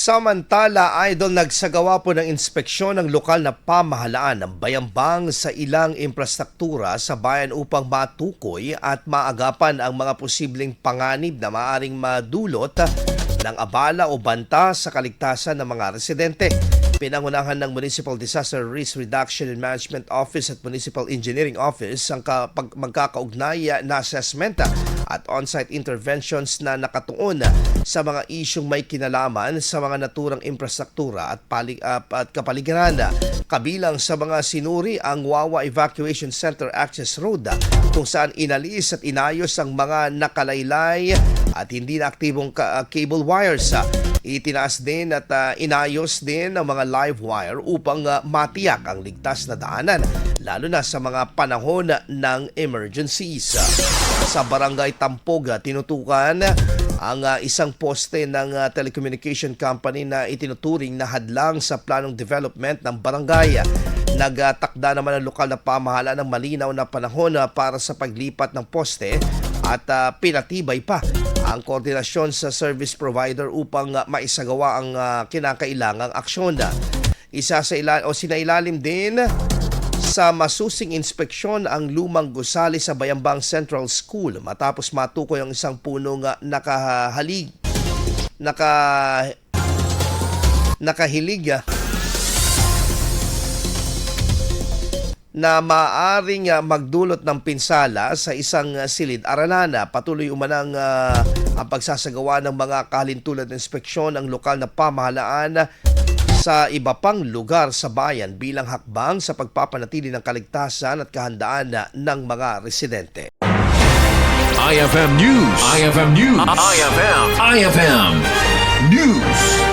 Samantala, idol, nagsagawa po ng inspeksyon ng lokal na pamahalaan ng bayambang sa ilang infrastruktura sa bayan upang matukoy at maagapan ang mga posibleng panganib na maaring madulot ng abala o banta sa kaligtasan ng mga residente. Pinangunahan ng Municipal Disaster Risk Reduction and Management Office at Municipal Engineering Office ang magkakaugnay na assessment at on-site interventions na nakatuon sa mga isyong may kinalaman sa mga naturang infrastruktura at kapaligiran. Kabilang sa mga sinuri ang Wawa Evacuation Center Access Road kung saan inalis at inayos ang mga nakalaylay at hindi na aktibong cable wires. Itinaas din at inayos din ang mga live wire upang matiyak ang ligtas na daanan, lalo na sa mga panahon ng emergencies. Sa Barangay Tampog, tinutukan ang isang poste ng telecommunication company na itinuturing na hadlang sa planong development ng barangay. Nagtakda naman ang lokal na pamahalaan ng malinaw na panahon para sa paglipat ng poste at pinatibay pa ang koordinasyon sa service provider upang maisagawa ang kinakailangang aksyon. Sinailalim din sa masusing inspeksyon ang lumang gusali sa Bayambang Central School matapos matukoy ang isang punong nakahilig na maaring magdulot ng pinsala sa isang silid-aralan. Patuloy umanang ang pagsasagawa ng mga kahalintulad na inspeksyon ng lokal na pamahalaan sa iba pang lugar sa bayan bilang hakbang sa pagpapanatili ng kaligtasan at kahandaan ng mga residente. IFM News. IFM News. IFM News.